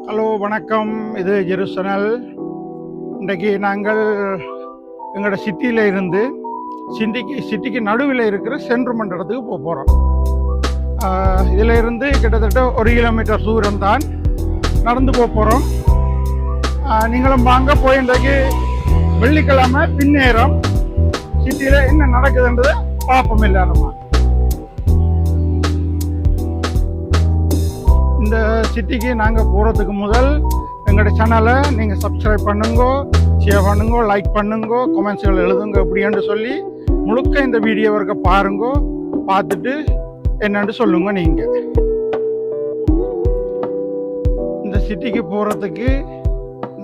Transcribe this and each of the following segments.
Hello வணக்கம். இது ஜெருசனல். இன்றைக்கு நாங்கள் எங்களோட சிட்டியில் இருந்து சிட்டிக்கு நடுவில் இருக்கிற சென்ட்ரல் இடத்துக்கு போக போகிறோம். இதில் இருந்து கிட்டத்தட்ட 1 கிலோமீட்டர் தூரம் தான் நடந்து போக போகிறோம். நீங்களும் வாங்க. போய் இன்றைக்கு வெள்ளிக்கிழமை பின்னேரம் சிட்டியில் என்ன நடக்குதுன்றதை பார்ப்போம் எல்லாருமா. இந்த சிட்டிக்கு நாங்கள் போகிறதுக்கு முதல் எங்களோட சேனலை நீங்கள் சப்ஸ்கிரைப் பண்ணுங்க, ஷேர் பண்ணுங்க, லைக் பண்ணுங்க, கமெண்ட்ஸ்கள் எழுதுங்க அப்படின்னு சொல்லி முழுக்க இந்த வீடியோ வரைக்க பாருங்க. பார்த்துட்டு என்னன்னு சொல்லுங்க. நீங்கள் இந்த சிட்டிக்கு போகிறதுக்கு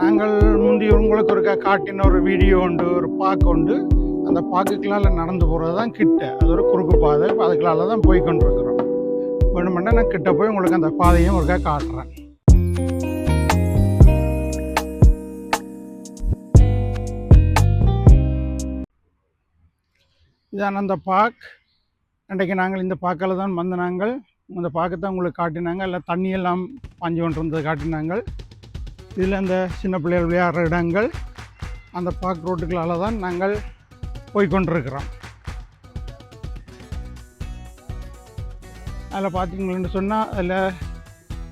நாங்கள் முந்தி உங்களுக்கு ஒரு காட்டின ஒரு வீடியோ உண்டு, ஒரு பார்க் உண்டு. அந்த பார்க்குகளால் நடந்து போகிறது தான் கிட்ட. அது ஒரு குறுக்கு பாதை. அதுக்களால் தான் போய் கொண்டிருக்கிறோம். வேணுமெண்டா நான் கிட்ட போய் உங்களுக்கு அந்த பாதையும் ஒருக்கா காட்டுறேன். இதான் அந்த பார்க். இன்றைக்கு நாங்கள் இந்த பார்க்கில் தான் வந்து நாங்கள் இந்த பார்க்க தான் உங்களுக்கு காட்டினாங்க. எல்லாம் தண்ணியெல்லாம் பாஞ்சு கொண்டு இருந்தது காட்டினாங்க. இதில் அந்த சின்ன பிள்ளைகள் விளையாடுற இடங்கள் அந்த பார்க் ரோட்டுகளால் தான் நாங்கள் போய்கொண்டிருக்கிறோம். அதில் பார்த்தீங்கன்னு சொன்னால் அதில்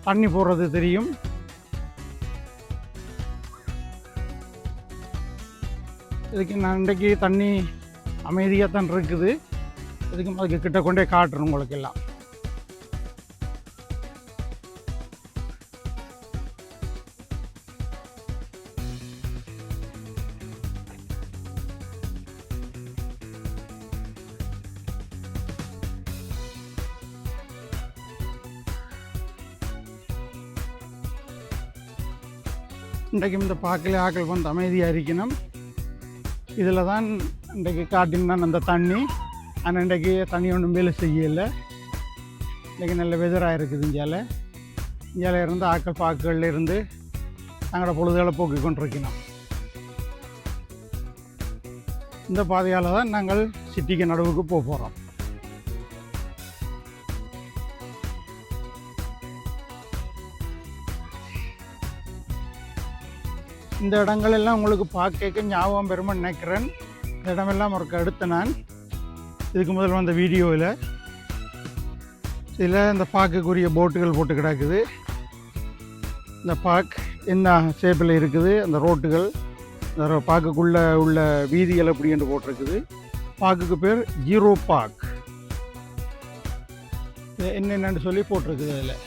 தண்ணி போடுறது தெரியும். இதுக்கு நான் இன்றைக்கு தண்ணி அமைதியாக தான் இருக்குது. அதுக்கு கிட்ட கொண்டே காட்டுறேன் உங்களுக்கு எல்லாம். இன்றைக்கும் இந்த பார்க்கல ஆக்கள் வந்து அமைதியாக இருக்கணும். இதில் தான் இன்றைக்கு காட்டினான் அந்த தண்ணி. ஆனால் இன்றைக்கு தண்ணி ஒன்றும் வேலை செய்யலை. இன்றைக்கி நல்ல வெதராக இருக்குது. இந்தியாவில் இருந்து ஆக்கள் பார்க்குகளில் இருந்து தங்களோட பொழுதுகளை போக்கி கொண்டிருக்கணும். இந்த பாதையால் தான் நாங்கள் சிட்டிக்கு நடுவுக்கு போக போகிறோம். இந்த இடங்கள் எல்லாம் உங்களுக்கு பார்க்க ஞாபகம் பெருமை நினைக்கிறேன். இந்த இடமெல்லாம் ஒரு அடுத்த நான் இதுக்கு முதல் வந்த வீடியோவில் இதில் இந்த பார்க்குக்குரிய போட்டுகள் போட்டு கிடக்குது. இந்த பார்க் என்ன ஷேப்பில் இருக்குது, அந்த ரோட்டுகள், இந்த பார்க்குக்குள்ளே உள்ள வீதிகள் எப்படி என்று போட்டிருக்குது. பார்க்குக்கு பேர் ஜீரோ பார்க் என்னென்னு சொல்லி போட்டிருக்குது. அதில்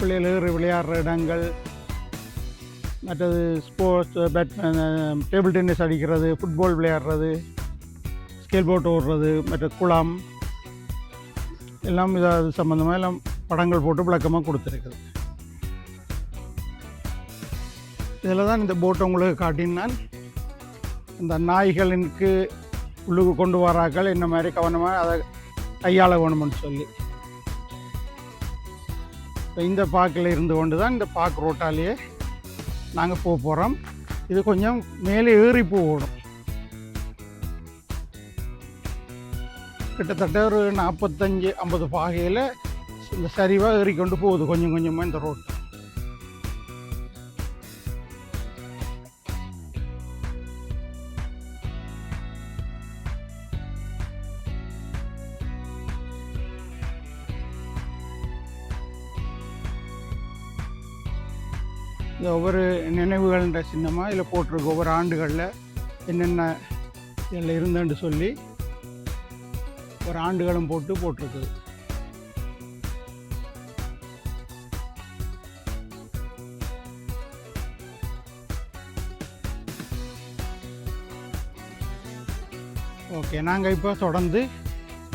பிள்ளைகள் விளையாடுற இடங்கள், மற்றது ஸ்போர்ட்ஸ், டேபிள் டென்னிஸ் அடிக்கிறது, ஃபுட்பால் விளையாடுறது, ஸ்கேல் போட் ஓடுறது, மற்ற குளம் எல்லாம் இதாவது சம்மந்தமாக எல்லாம் படங்கள் போட்டு விளக்கமாக கொடுத்துருக்குது. இதில் தான் இந்த போட்டை உங்களுக்கு காட்டினான். இந்த நாய்களுக்கு உள்ளுக்கு கொண்டு வராக்கள் என்ன மாதிரி கவனமாக அதை கையாள வேணும்னு சொல்லி. இப்போ இந்த பார்க்கில் இருந்து கொண்டு தான் இந்த பார்க் ரோட்டாலேயே நாங்கள் போக போகிறோம். இது கொஞ்சம் மேலே ஏறி போகணும். கிட்டத்தட்ட ஒரு 45-50 பாகையில் இந்த சரிவாக ஏறிக்கொண்டு போகுது கொஞ்சம் கொஞ்சமாக இந்த ரோட்டு. இந்த ஒவ்வொரு நினைவுகள்ன்ற சின்னமாக இதில் போட்டிருக்கு. ஒவ்வொரு ஆண்டுகளில் என்னென்ன இதில் இருந்தேன்னு சொல்லி ஒரு ஆண்டுகளும் போட்டிருக்குது. ஓகே, நாங்கள் இப்போ தொடர்ந்து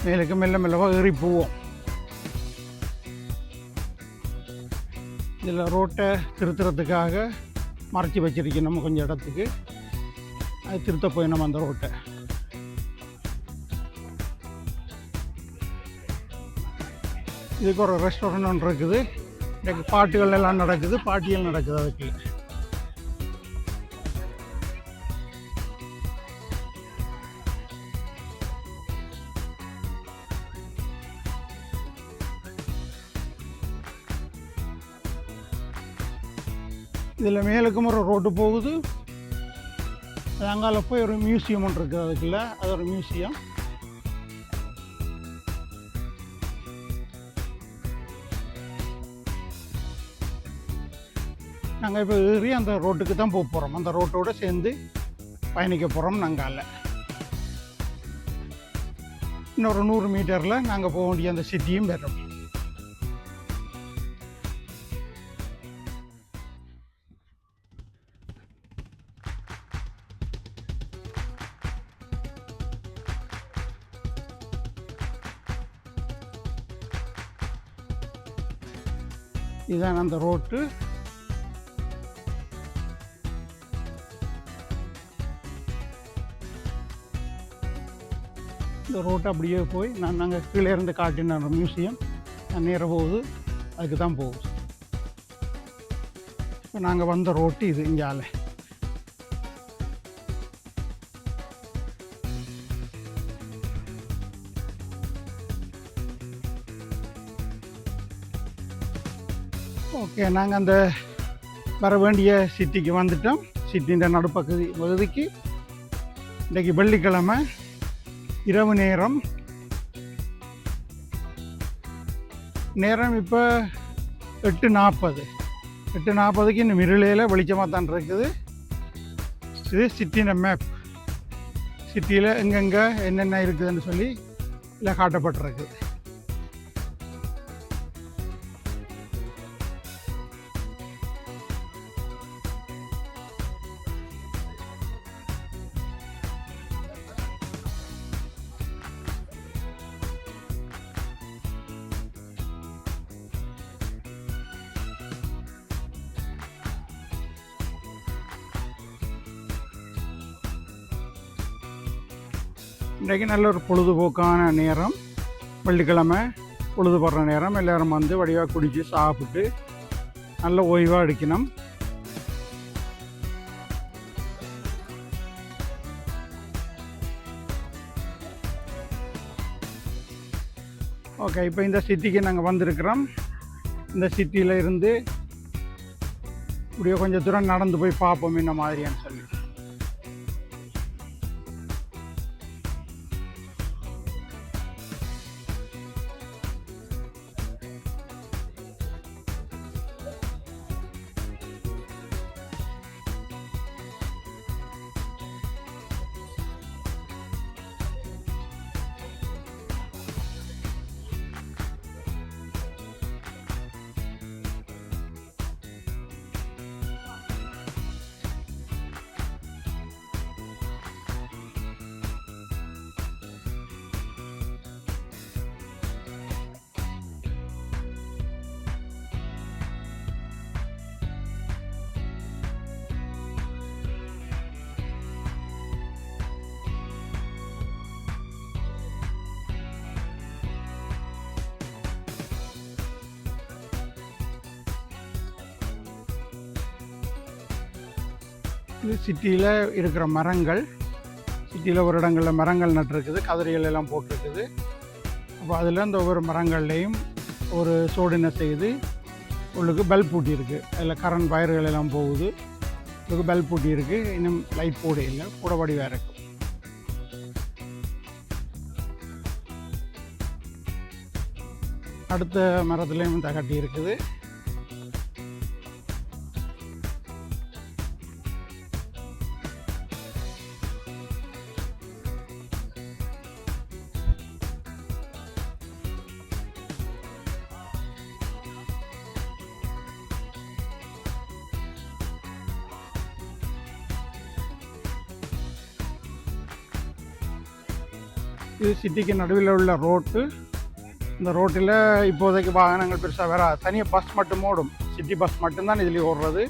மேலுக்கு மெல்லவாக ஏறி போவோம். இதில் ரோட்டை திருத்துறதுக்காக மறைச்சி வச்சிருக்கோம். நம்ம கொஞ்சம் இடத்துக்கு அது திருத்த போய் நம்ம அந்த ரோட்டை. இதுக்கு ஒரு ரெஸ்டாரண்ட் ஒன்று இருக்குது. இன்றைக்கு பாட்டுகள் எல்லாம் நடக்குது, பாட்டியல் நடக்குது. அதுக்கு இதில் மேலுக்கும் ஒரு ரோட்டு போகுது. அங்கால போய் ஒரு மியூசியம் ஒன்று இருக்குது, அதுக்குள்ள அது ஒரு மியூசியம். நாங்கள் இப்போ ஏறி அந்த ரோட்டுக்கு தான் போக போகிறோம். அந்த ரோட்டோடு சேர்ந்து பயணிக்க போகிறோம். நாங்கள் இன்னொரு 100 மீட்டரில் நாங்கள் போக வேண்டிய அந்த சிட்டியும் வரும். இதுதான் அந்த ரோட்டு. இந்த ரோட்டை அப்படியே போய் நாங்கள் கீழே இருந்து காட்டின மியூசியம் நேராக போகுது, அதுக்கு தான் போகுது. இப்போ நாங்கள் வந்த ரோட்டு இது. இங்கால ஓகே, நாங்கள் அந்த வர வேண்டிய சிட்டிக்கு வந்துட்டோம். சிட்டின்ற நடுப்பகுதிக்கு இன்றைக்கு வெள்ளிக்கிழமை இரவு நேரம். இப்போ 8:40 இன்னும் இருளையில் வெளிச்சமாக தான் இருக்குது. இது சிட்டின மேப். சிட்டியில் எங்கெங்கே என்னென்ன இருக்குதுன்னு சொல்லி இல்லை காட்டப்பட்டிருக்கு. இன்றைக்கு நல்ல ஒரு பொழுதுபோக்கான நேரம். வெள்ளிக்கிழமை பொழுதுபடுற நேரம். எல்லோரும் வந்து வடிவாக குடித்து சாப்பிட்டு நல்ல ஓய்வாக அடிக்கணும். ஓகே, இப்போ இந்த சிட்டிக்கு நாங்கள் வந்திருக்கிறோம். இந்த சிட்டியில் இருந்து இப்படியோ கொஞ்சம் தூரம் நடந்து போய் பார்ப்போம் என்ன மாதிரியான்னு சொல்லி. இது சிட்டியில் இருக்கிற மரங்கள். சிட்டியில் ஒரு இடங்களில் மரங்கள் நட்டுருக்குது, கதிரைகள் எல்லாம் போட்டிருக்குது. அப்போ அதில் அந்த ஒவ்வொரு மரங்கள்லேயும் ஒரு சோடினை செய்து உள்ளுக்கு பல்ப் பூட்டி இருக்குது. அதில் கரண்ட் வயர்கள் எல்லாம் போகுது. உள்ளுக்கு பல்ப் பூட்டி இருக்குது. இன்னும் லைட் போட இல்லை, போடபடி வேறு இருக்குது. அடுத்த மரத்துலேயும் தகட்டி இருக்குது. இது சிட்டிக்கு நடுவில் உள்ள ரோட்டு. இந்த ரோட்டில் இப்போதைக்கு வாகனங்கள் பெருசாக வராது. தனியாக பஸ் மட்டும் ஓடும். சிட்டி பஸ் மட்டும்தான் இதில் ஓடுறது.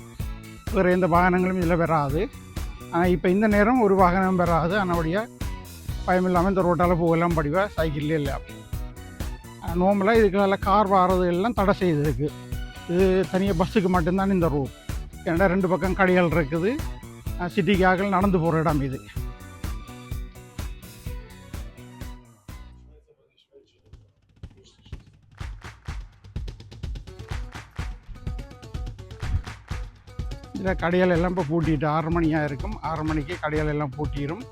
வேறு எந்த வாகனங்களும் இதில் வராது. ஆனால் இப்போ இந்த நேரம் ஒரு வாகனம் வராது. ஆனபடியாக பயம் இல்லாமல் இந்த ரோட்டால் போகலாம். படிவாக சைக்கிள்லேயே இல்லை. நார்மலாக இதுக்கெல்லாம் கார் வாரது எல்லாம் தடை செய்திருக்கு. இது தனியாக பஸ்ஸுக்கு மட்டும்தான் இந்த ரோட். ஏன்னா 2 பக்கம் கடைகள் இருக்குது. சிட்டிக்காக நடந்து போகிற இடம் இது. இதில் கடைகள் எல்லாம் இப்போ பூட்டிட்டு 6 மணியாக இருக்கும். 6 மணிக்கு கடைகள் எல்லாம் பூட்டிடும்.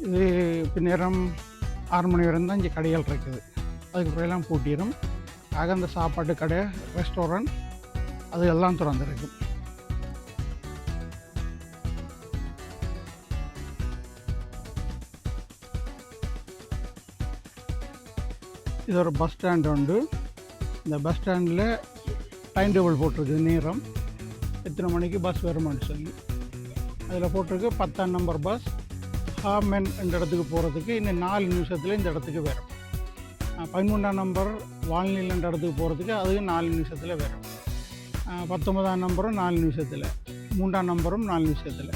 இது இப்போ நேரம் 6 மணி வரைக்கும் தான் இங்கே கடைகள் இருக்குது. அதுக்கு எல்லாம் பூட்டிடும். ஆக அந்த சாப்பாட்டு கடை, ரெஸ்டாரண்ட் அது எல்லாம் திறந்துருக்கும். இது ஒரு பஸ் ஸ்டாண்டு உண்டு. இந்த பஸ் ஸ்டாண்டில் டைம் டேபிள் போட்டிருக்கு, நேரம் எத்தனை மணிக்கு பஸ் வருமானு சொல்லி. அதில் போட்டிருக்கு 10ஆம் நம்பர் பஸ் ஹாமென் இந்த இடத்துக்கு போகிறதுக்கு இன்னும் 4 நிமிஷத்தில் இந்த இடத்துக்கு வரும். 13ஆம் நம்பர் வால்நில் என்ற இடத்துக்கு போகிறதுக்கு அதுக்கு 4 நிமிஷத்தில் வரும். 19ஆம் நம்பரும் 4 நிமிஷத்தில், 3ஆம் நம்பரும் 4 நிமிஷத்தில்.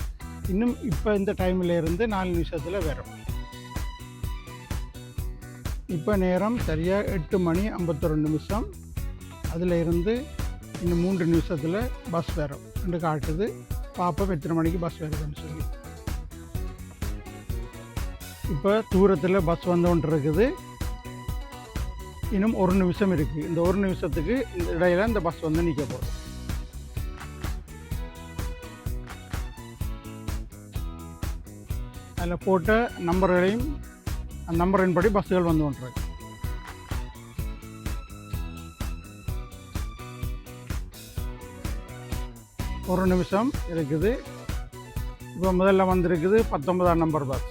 இன்னும் இப்போ இந்த டைமில் இருந்து 4 நிமிஷத்தில் வரும். இப்போ நேரம் சரியாக 8 மணி 52 நிமிஷம். அதில் இருந்து இன்னும் 3 நிமிஷத்தில் பஸ் வரும் என்று காட்டுது. பார்ப்போம் எத்தனை மணிக்கு பஸ் வருதுன்னு சொல்லி. இப்போ தூரத்தில் பஸ் வந்து கொண்டு இருக்குது. இன்னும் 1 நிமிஷம் இருக்குது. இந்த 1 நிமிஷத்துக்கு இந்த இடையில இந்த பஸ் வந்து நிற்க போகுது. அதில் போட்ட நம்பர்களையும் அந்த நம்பரின்படி பஸ்ஸுகள் வந்து கொண்டிருக்கு. ஒரு நிமிஷம் இருக்குது. இப்போ முதல்ல வந்திருக்குது 19ஆம் நம்பர் பஸ்.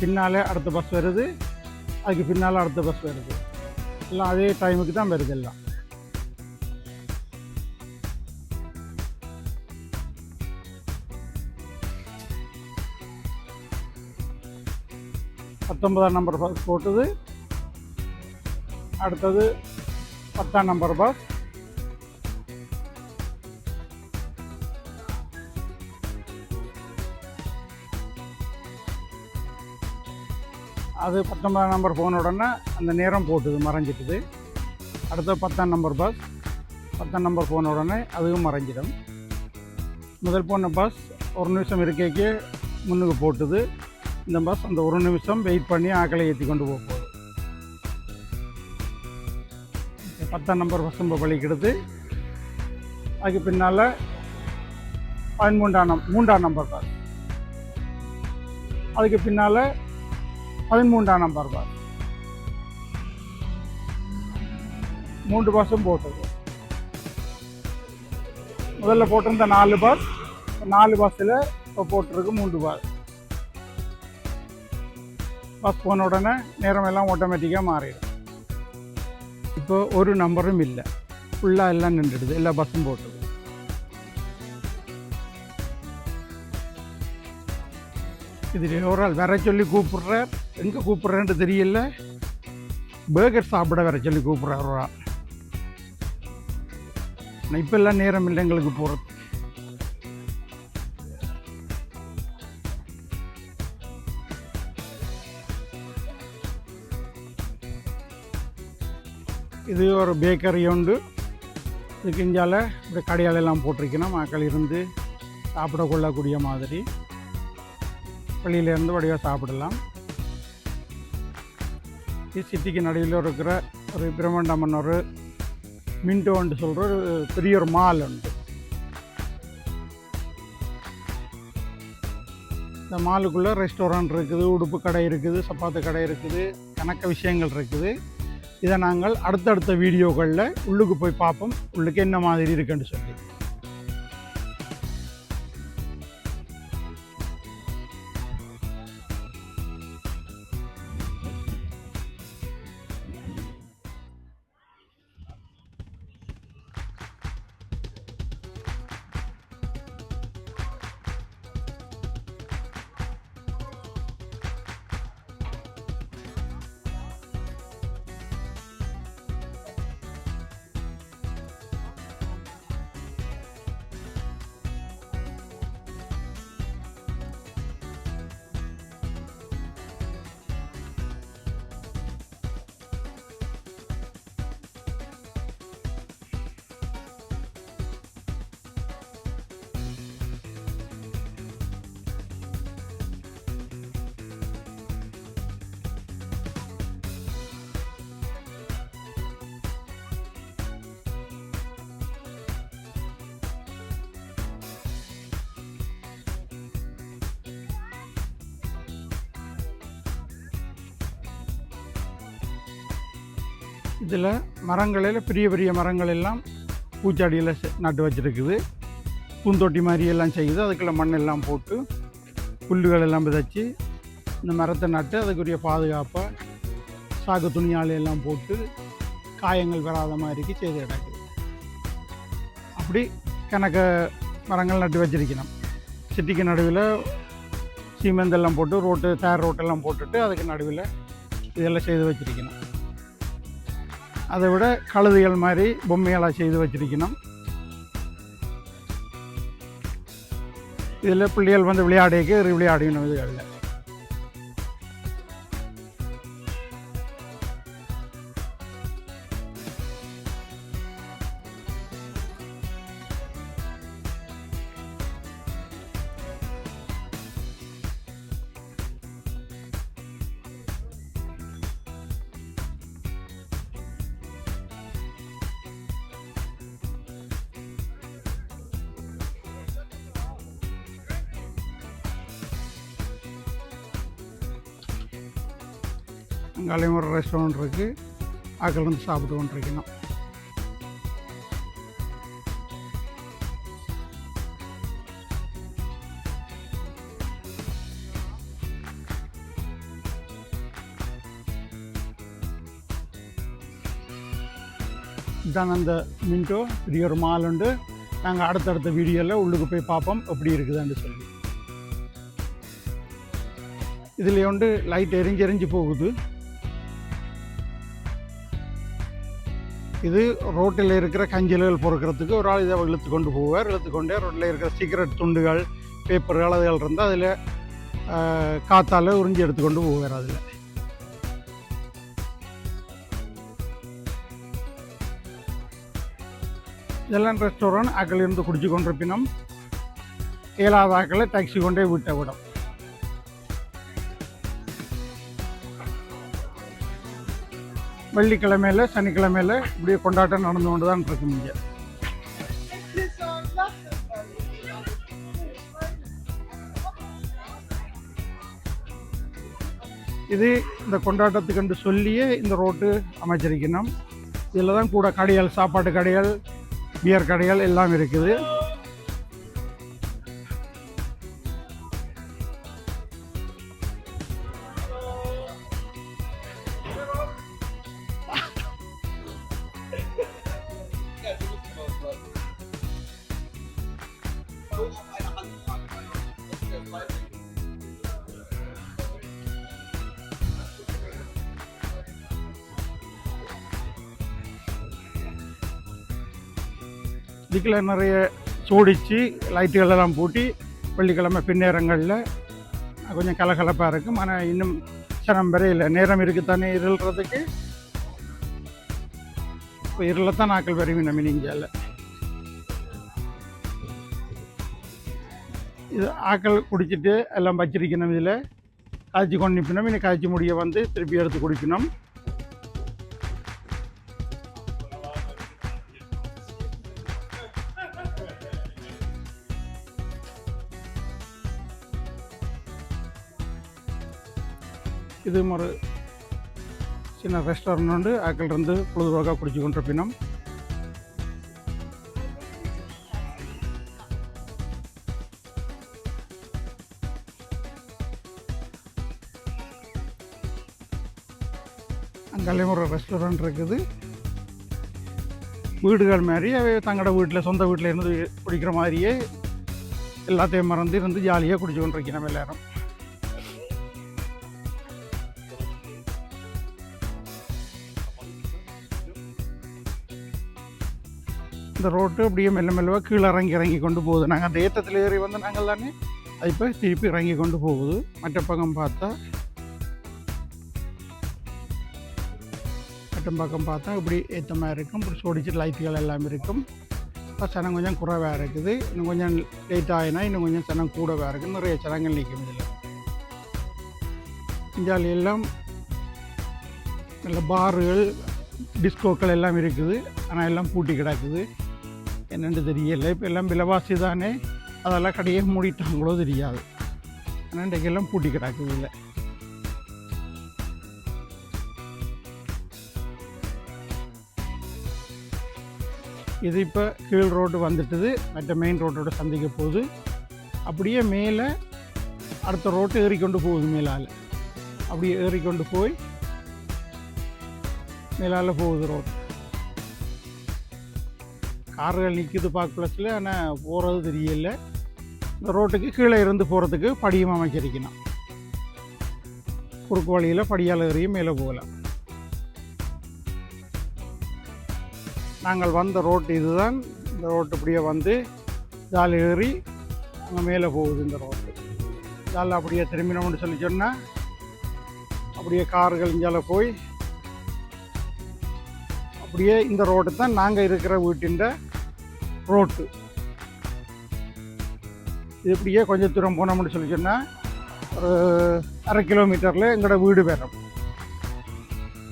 பின்னால் அடுத்த பஸ் வருது, அதுக்கு பின்னால் அடுத்த பஸ் வருது. எல்லாம் அதே டைமுக்கு தான் வருது. எல்லாம் பத்தொன்பதாம் நம்பர் பஸ் போட்டது. அடுத்தது 10ஆம் நம்பர் பஸ். அது 19ஆம் நம்பர் போன உடனே அந்த நேரம் போட்டுது, மறைஞ்சிட்டுது. அடுத்த 10ஆம் நம்பர் பஸ். 10ஆம் நம்பர் போன உடனே அதுவும் மறைஞ்சிடும். முதல் போன பஸ் 1 நிமிஷம் இருக்கைக்கு முன்னுக்கு போட்டுது. இந்த பஸ் அந்த 1 நிமிஷம் வெயிட் பண்ணி ஆக்களை ஏற்றி கொண்டு போக போகுது. 10ஆம் நம்பர் பஸ் நம்ம பழிக்கிடுது. அதுக்கு பின்னால் 3ஆம் நம்பர் பஸ். அதுக்கு பின்னால் 13ஆம் நம்பர் பஸ். 3 பஸ்ஸும் போட்டது. முதல்ல போட்டிருந்த 4 பஸ், 4 பஸ்ஸில் இப்போ போட்டிருக்கு 3 பஸ். பஸ் போன உடனே நேரம் எல்லாம் ஆட்டோமேட்டிக்காக மாறிடும். இப்போ ஒரு நம்பரும் இல்லை, ஃபுல்லாக எல்லாம் நின்றுடுது, எல்லா பஸ்ஸும் போட்டுது. இது ஒரு ஆள் வர சொல்லி கூப்பிட்றார். எங்கே கூப்பிட்றேன்னு தெரியல. பர்கர் சாப்பிட வர சொல்லி கூப்பிட்றார் ஒரு ஆள். ஆனால் இப்போ எல்லாம் நேரம் இல்லை எங்களுக்கு போகிறது. இது ஒரு பேக்கரி உண்டு. இதுக்கு இஞ்சால இப்படி கடையாலெல்லாம் போட்டிருக்கணும். மக்கள் இருந்து சாப்பிட கொள்ளக்கூடிய மாதிரி வெளியிலேருந்து வடிவாக சாப்பிடலாம். இது சிட்டிக்கு நடுவில் இருக்கிற ஒரு பிரம்மாண்டமான ஒரு மின்டோன்னு சொல்கிற ஒரு பெரிய ஒரு மால் உண்டு. இந்த மாலுக்குள்ளே ரெஸ்டாரண்ட் இருக்குது, உடுப்பு கடை இருக்குது, சப்பாத்து கடை இருக்குது, கணக்க விஷயங்கள் இருக்குது. இதை நாங்கள் அடுத்தடுத்த வீடியோக்களில் உள்ளுக்கு போய் பார்ப்போம், உள்ளுக்கு என்ன மாதிரி இருக்குன்னு சொல்லி. இதில் மரங்களில் பெரிய பெரிய மரங்கள் எல்லாம் பூச்சாடியில் நட்டு வச்சுருக்குது. பூந்தொட்டி மாதிரி எல்லாம் செய்யுது. அதுக்குள்ள மண்ணெல்லாம் போட்டு புல்லுகள் எல்லாம் விதைச்சி இந்த மரத்தை நட்டு அதுக்குரிய பாதுகாப்பாக சாக்கு துணியால் எல்லாம் போட்டு காயங்கள் வராத மாதிரிக்கு செய்து கிடக்குது. அப்படி கணக்க மரங்கள் நட்டு வச்சிருக்கணும். சிட்டிக்கு நடுவில் சீமெந்தெல்லாம் போட்டு தார் ரோட்டெல்லாம் போட்டுட்டு அதுக்கு நடுவில் இதெல்லாம் செய்து வச்சிருக்கணும். அதை விட கழுதுகள் மாதிரி பொம்மையெல்லாம் செய்து வச்சிருக்கணும். இதில் பிள்ளைகள் வந்து விளையாடிக்கு விளையாடிக்கணும். இதுகளில் அங்காலையும் ஒரு ரெஸ்டாரண்ட் இருக்குது. ஆக்கள் வந்து சாப்பிட்டு கொண்டிருக்கணும். இதுதான் அந்த மின்டோ. பெரிய ஒரு மால் உண்டு. நாங்கள் அடுத்தடுத்த வீடியோவில் உள்ளுக்கு போய் பார்ப்போம் எப்படி இருக்குதுன்னு சொல்லி. இதில் வந்து லைட் எரிஞ்சு போகுது. இது ரோட்டில் இருக்கிற கஞ்சல்கள் பொறுக்கிறதுக்கு ஒரு ஆள் இதை இழுத்து கொண்டு போவார். இழுத்துக்கொண்டே ரோட்டில் இருக்கிற சிகரெட் துண்டுகள், பேப்பர்கள் அதுகள் இருந்தால் அதில் காற்றால் உறிஞ்சி எடுத்துக்கொண்டு போவார். அதில் இதெல்லாம் ரெஸ்டாரண்ட். ஆக்கள் இருந்து குடிச்சு கொண்டிருப்பினும் ஏழாவது ஆக்களை டாக்ஸி கொண்டே விடம். வெள்ளிக்கிழமையில் சனிக்கிழமையில் இப்படியே கொண்டாட்டம் நடந்து கொண்டு தான் இருக்கும். இங்கே இது இந்த கொண்டாட்டத்துக்கு சொல்லியே இந்த ரோட்டு அமைச்சிருக்கணும். இதில் தான் கூட கடைகள், சாப்பாட்டு கடைகள், பியர் கடைகள் எல்லாம் இருக்குது. இதுக்குள்ள நிறைய சோடிச்சு லைட்டுகள் எல்லாம் பூட்டி வெள்ளிக்கிழமை பின்னேரங்களில் கொஞ்சம் கலகலப்பாக இருக்கும். ஆனால் இன்னும் சனம் வரை இல்லை. நேரம் இருக்குத்தானே இருள்றதுக்கு. இப்போ இருளத்தான் ஆக்கள் வருவி நம்ம நெஞ்சால். இது ஆக்கள் குடிச்சிட்டு எல்லாம் வச்சிருக்கணும். இதில் காய்ச்சி கொண்டு நிற்பினோம். இன்னும் காய்ச்சி முடிய வந்து திருப்பி எடுத்து குடிக்கணும். இது ஒரு சின்ன ரெஸ்டாரண்ட் உண்டு. ஆக்கள் இருந்து பொழுதுபோக்காக குடிச்சு கொண்டிருப்பினோம். அங்கேயும் ஒரு ரெஸ்டாரண்ட் இருக்குது. வீடுகள் மாதிரி தங்களோட வீட்டில், சொந்த வீட்டில் இருந்து குடிக்கிற மாதிரியே எல்லாத்தையும் மறந்து இருந்து ஜாலியாக குடிச்சு கொண்டிருக்கணும் எல்லாரும். இந்த ரோட்டு அப்படியே மெல்ல மெல்லவாக கீழே இறங்கி கொண்டு போகுது. நாங்கள் அந்த ஏற்றத்தில் ஏறி வந்து நாங்கள் தானே அது இப்போ திருப்பி இறங்கி கொண்டு போகுது. மற்ற பக்கம் பார்த்தா இப்படி ஏற்றமாக இருக்கும். இப்படி சோடிச்சு லைட்டுகள் எல்லாம் இருக்கும். இப்போ சனம் கொஞ்சம் குறைவாக இருக்குது. இன்னும் கொஞ்சம் லேட் ஆகினா இன்னும் கொஞ்சம் சனம் கூடவாக இருக்குது. நிறைய சனங்கள் நிற்கும். இதில் இந்தியாவில் எல்லாம் நல்ல பார்கள், டிஸ்கோக்கள் எல்லாம் இருக்குது. ஆனால் எல்லாம் பூட்டி கிடக்குது. என்னென்னு தெரியலை. இப்போ எல்லாம் விலைவாசி தானே, அதெல்லாம் கடையே மூடிட்டாங்களோ தெரியாது. ஆனால் இன்றைக்கெல்லாம் பூட்டி கிடக்குது. இல்லை இது இப்போ கீழ் ரோடு வந்துட்டுது, மற்ற மெயின் ரோட்டோட சந்திக்க போகுது. அப்படியே மேலே அடுத்த ரோட்டு ஏறிக்கொண்டு போகுது, மேலால் அப்படியே ஏறிக்கொண்டு போய் மேலால் போகுது ரோடு. கார்கள் நிற்கிது பார்க்கல, ஆனால் போகிறது தெரியல. இந்த ரோட்டுக்கு கீழே இருந்து போகிறதுக்கு படியும் அமைச்சிருக்கணும். குறுக்கு வழியில் படியால் ஏறியும் மேலே போகலாம். நாங்கள் வந்த ரோட்டு இதுதான். இந்த ரோட்டு இப்படியே வந்து இதால் ஏறி அங்கே மேலே போகுது இந்த ரோட்டு. இதால் அப்படியே திரும்பினோம்னு சொல்லி சொன்னால் அப்படியே கார்கள் இஞ்சால போய் அப்படியே இந்த ரோட்டு தான் நாங்கள் இருக்கிற வீட்டின் ரோட்டு. இது இப்படியே கொஞ்சம் தூரம் போனோம்னு சொல்லி சொன்னால் ஒரு 1/2 கிலோமீட்டரில் எங்களோட வீடு பெறும்.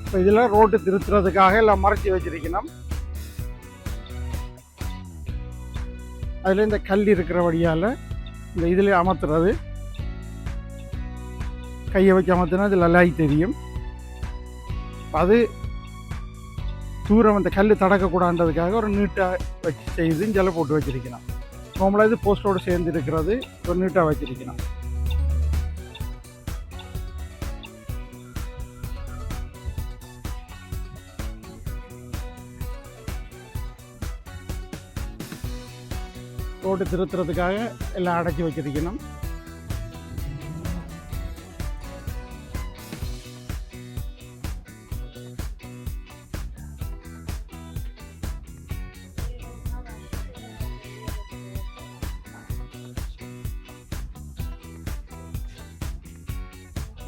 இப்போ இதில் ரோட்டு திருத்துறதுக்காக எல்லாம் மறைச்சி வச்சிருக்கணும். அதில் இந்த கல் இருக்கிற வழியால் இந்த இதில் அமர்த்துறது, கையை வச்சு அமர்த்தினா இதில் லைட் தெரியும். அது தூரம் அந்த கல் தடக்கக்கூடாதுன்றதுக்காக ஒரு நீட்டாக வச்சு செய்து ஜல போட்டு வச்சிருக்கணும். நார்மலாக இது போஸ்டோடு சேர்ந்து இருக்கிறது, ஒரு நீட்டாக வச்சிருக்கணும். ரோட்டு திருத்துறதுக்காக எல்லாம் அடைச்சி வச்சிருக்கணும்.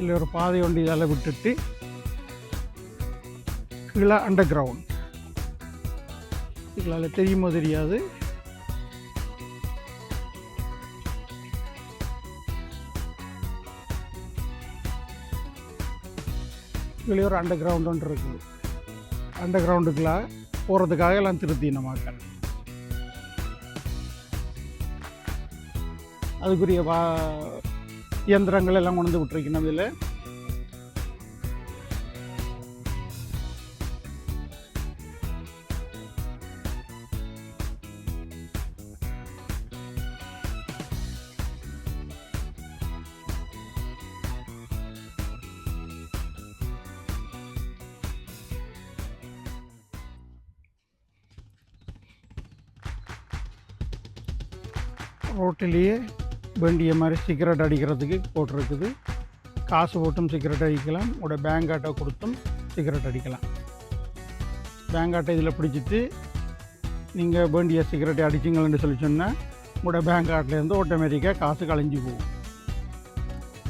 இல்லை ஒரு பாதை ஒன்று இதால் விட்டுட்டு கீழே அண்டர் கிரவுண்ட். இதுகளால் தெரியுமோ தெரியாது, கீழே ஒரு அண்டர் கிரவுண்ட் ஒன்று இருக்குது. அண்டர் கிரவுண்டுக்குள்ளே போகிறதுக்காக எல்லாம் திருத்தின மக்கள். அதுக்குரிய இயந்திரங்கள் எல்லாம் கொண்டு விட்டுருக்கணும். இதில் ரோட்டிலேயே வேண்டிய மாதிரி சிகரெட் அடிக்கிறதுக்கு போட்டிருக்குது. காசு போட்டும் சிகரெட் அடிக்கலாம், உங்களோட பேங்க் ஆட்டை கொடுத்தும் சிகரெட் அடிக்கலாம். பேங்க் ஆட்டை இதில் பிடிச்சிட்டு நீங்கள் வேண்டிய சிகரெட்டை அடிச்சிங்கன்னு சொல்லி சொன்னால் உங்களோட பேங்க் ஆட்டிலேருந்து ஆட்டோமேட்டிக்காக காசு கழிஞ்சு போகும்.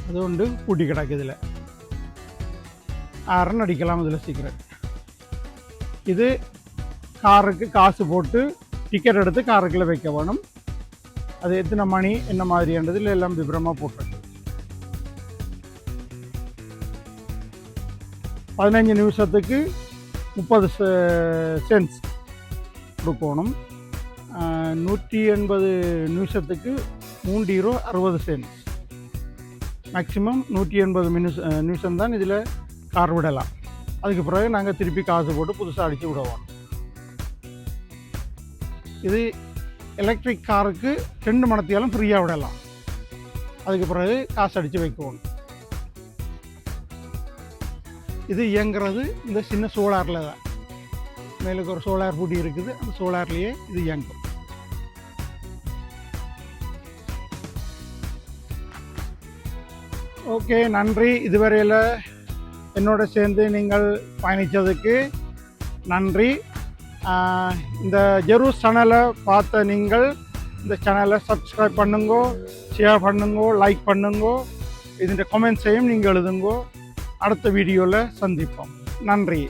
அது ஒன்று பூட்டி கிடக்கு. இதில் 6 அடிக்கலாம் இதில் சிகரெட். இது காருக்கு காசு போட்டு டிக்கெட் எடுத்து காருக்குள்ளே வைக்க வேணும். அது எத்தனை மணி என்ன மாதிரின்றதில் எல்லாம் விபரமாக போட்டிருக்கு. 15 நிமிஷத்துக்கு 30 சென்ட்ஸ் கொடுக்கணும். 180 நிமிஷத்துக்கு 3 யூரோ 60 சென்ட்ஸ். மேக்ஸிமம் 180 நிமிஷம்தான் இதில் கார் விடலாம். அதுக்கு பிறகு நாங்கள் திருப்பி காசு போட்டு புதுசாக அடித்து விடுவோம். இது எலக்ட்ரிக் காருக்கு 2 மணத்தியாலும் ஃப்ரீயாக விடலாம். அதுக்கு பிறகு காசு அடித்து வைக்குவோம். இது இயங்குறது இந்த சின்ன சோலாரில் தான். மேலுக்கு ஒரு சோலார் பூட்டி இருக்குது, அந்த சோலார்லேயே இது இயங்கும். ஓகே, நன்றி. இதுவரையில் என்னோட சேர்ந்து நீங்கள் பயணித்ததுக்கு நன்றி. இந்த ஜெரூஸ் சேனலை பார்த்த நீங்கள் இந்த சேனலை சப்ஸ்கிரைப் பண்ணுங்கோ, ஷேர் பண்ணுங்கோ, லைக் பண்ணுங்கோ. இதோட கமெண்ட்ஸையும் நீங்கள் எழுதுங்கோ. அடுத்த வீடியோவில் சந்திப்போம். நன்றி.